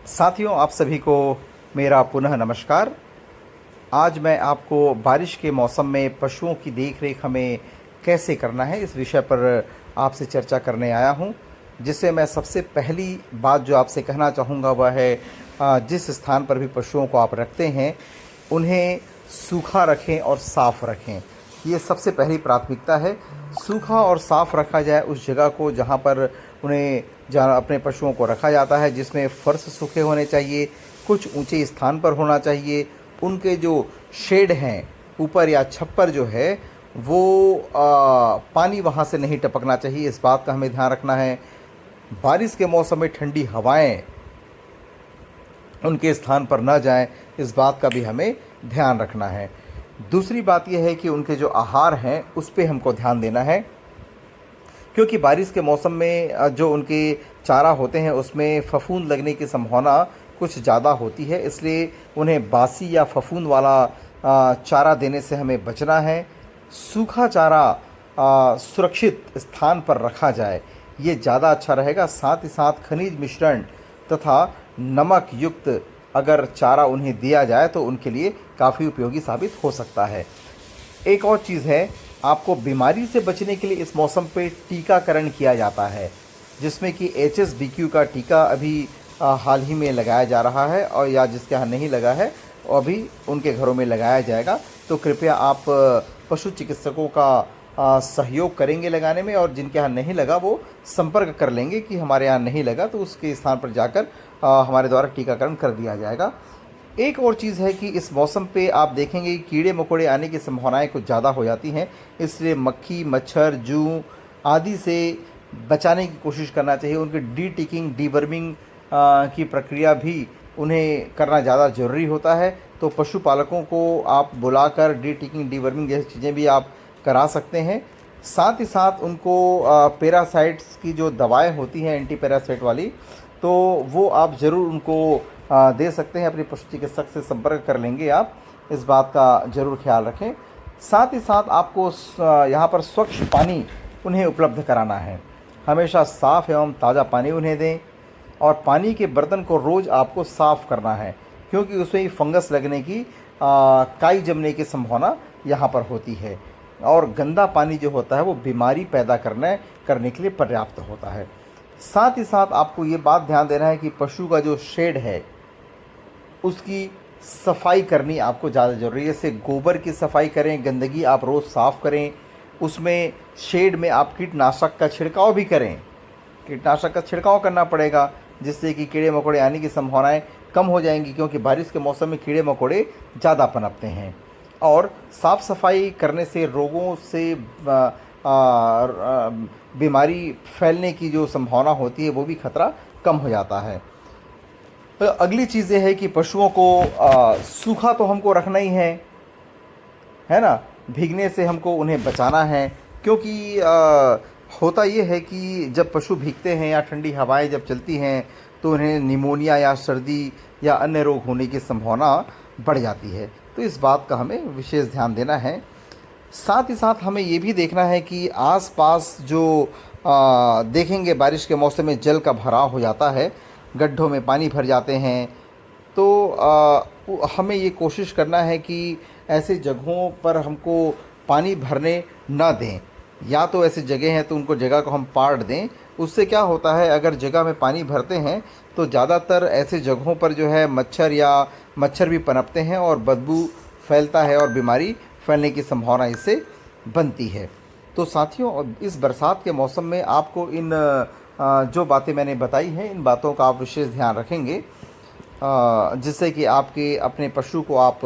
साथियों, आप सभी को मेरा पुनः नमस्कार। आज मैं आपको बारिश के मौसम में पशुओं की देखरेख हमें कैसे करना है, इस विषय पर आपसे चर्चा करने आया हूं। जिससे मैं सबसे पहली बात जो आपसे कहना चाहूँगा वह है, जिस स्थान पर भी पशुओं को आप रखते हैं उन्हें सूखा रखें और साफ़ रखें। ये सबसे पहली प्राथमिकता है। सूखा और साफ़ रखा जाए उस जगह को जहाँ पर उन्हें जहाँ अपने पशुओं को रखा जाता है, जिसमें फ़र्श सूखे होने चाहिए, कुछ ऊंचे स्थान पर होना चाहिए। उनके जो शेड हैं ऊपर या छप्पर जो है वो पानी वहाँ से नहीं टपकना चाहिए, इस बात का हमें ध्यान रखना है। बारिश के मौसम में ठंडी हवाएं उनके स्थान पर न जाएं, इस बात का भी हमें ध्यान रखना है। दूसरी बात यह है कि उनके जो आहार हैं उस पे हमको ध्यान देना है, क्योंकि बारिश के मौसम में जो उनके चारा होते हैं उसमें फफूंद लगने की संभावना कुछ ज़्यादा होती है। इसलिए उन्हें बासी या फफूंद वाला चारा देने से हमें बचना है। सूखा चारा सुरक्षित स्थान पर रखा जाए, ये ज़्यादा अच्छा रहेगा। साथ ही साथ खनिज मिश्रण तथा नमक युक्त अगर चारा उन्हें दिया जाए तो उनके लिए काफ़ी उपयोगी साबित हो सकता है। एक और चीज़ है, आपको बीमारी से बचने के लिए इस मौसम पे टीकाकरण किया जाता है, जिसमें कि HSBQ का टीका अभी हाल ही में लगाया जा रहा है, और या जिसके यहाँ नहीं लगा है अभी उनके घरों में लगाया जाएगा। तो कृपया आप पशु चिकित्सकों का सहयोग करेंगे लगाने में, और जिनके यहाँ नहीं लगा वो संपर्क कर लेंगे कि हमारे यहाँ नहीं लगा, तो उसके स्थान पर जाकर हमारे द्वारा टीकाकरण कर दिया जाएगा। एक और चीज़ है कि इस मौसम पे आप देखेंगे कि कीड़े मकोड़े आने की संभावनाएं कुछ ज़्यादा हो जाती हैं, इसलिए मक्खी, मच्छर, जूं आदि से बचाने की कोशिश करना चाहिए। उनके डी टिकिंग, डीवर्मिंग की प्रक्रिया भी उन्हें करना ज़्यादा ज़रूरी होता है। तो पशुपालकों को आप बुलाकर डी टिकिंग, डीवर्मिंग जैसी चीज़ें भी आप करा सकते हैं। साथ ही साथ उनको पैरासाइट्स की जो दवाएं होती हैं एंटी पैरासाइट वाली, तो वो आप ज़रूर उनको दे सकते हैं। अपने पशु चिकित्सक से संपर्क कर लेंगे आप, इस बात का ज़रूर ख्याल रखें। साथ ही साथ आपको यहाँ पर स्वच्छ पानी उन्हें उपलब्ध कराना है। हमेशा साफ़ एवं ताज़ा पानी उन्हें दें, और पानी के बर्तन को रोज़ आपको साफ़ करना है, क्योंकि उसमें ही फंगस लगने की, काई जमने की संभावना यहाँ पर होती है। और गंदा पानी जो होता है वो बीमारी पैदा करने के लिए पर्याप्त होता है। साथ ही साथ आपको ये बात ध्यान देना है कि पशु का जो शेड है उसकी सफाई करनी आपको ज़्यादा ज़रूरी है। जैसे गोबर की सफाई करें, गंदगी आप रोज़ साफ़ करें। उसमें शेड में आप कीटनाशक का छिड़काव भी करें, कीटनाशक का छिड़काव करना पड़ेगा, जिससे कि कीड़े मकोड़े आने की संभावनाएं कम हो जाएंगी, क्योंकि बारिश के मौसम में कीड़े मकोड़े ज़्यादा पनपते हैं। और साफ़ सफाई करने से रोगों से बीमारी फैलने की जो संभावना होती है वो भी खतरा कम हो जाता है। तो अगली चीज़ ये है कि पशुओं को सूखा तो हमको रखना ही है ना, भीगने से हमको उन्हें बचाना है। क्योंकि होता ये है कि जब पशु भीगते हैं या ठंडी हवाएं जब चलती हैं तो उन्हें निमोनिया या सर्दी या अन्य रोग होने की संभावना बढ़ जाती है। तो इस बात का हमें विशेष ध्यान देना है। साथ ही साथ हमें ये भी देखना है कि आसपास जो देखेंगे बारिश के मौसम में जल का भराव हो जाता है, गड्ढों में पानी भर जाते हैं, तो हमें ये कोशिश करना है कि ऐसे जगहों पर हमको पानी भरने ना दें। या तो ऐसी जगह हैं तो उनको जगह को हम पाट दें। उससे क्या होता है, अगर जगह में पानी भरते हैं तो ज़्यादातर ऐसे जगहों पर जो है मच्छर भी पनपते हैं और बदबू फैलता है और बीमारी फैलने की संभावना इससे बनती है। तो साथियों, इस बरसात के मौसम में आपको इन जो बातें मैंने बताई हैं, इन बातों का आप विशेष ध्यान रखेंगे, जिससे कि आपके अपने पशु को आप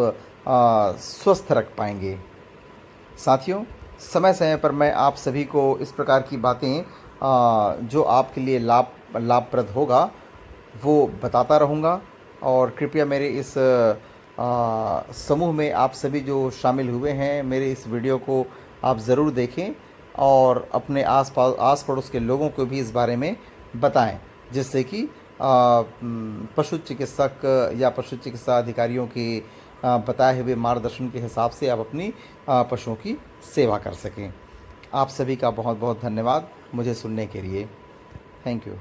स्वस्थ रख पाएंगे। साथियों, समय समय पर मैं आप सभी को इस प्रकार की बातें जो आपके लिए लाभप्रद होगा वो बताता रहूँगा। और कृपया मेरे इस समूह में आप सभी जो शामिल हुए हैं, मेरे इस वीडियो को आप ज़रूर देखें और अपने आस पड़ोस के लोगों को भी इस बारे में बताएं, जिससे कि पशु चिकित्सक या पशु चिकित्सा अधिकारियों के बताए हुए मार्गदर्शन के हिसाब से आप अपनी पशुओं की सेवा कर सकें। आप सभी का बहुत बहुत धन्यवाद मुझे सुनने के लिए। Thank you.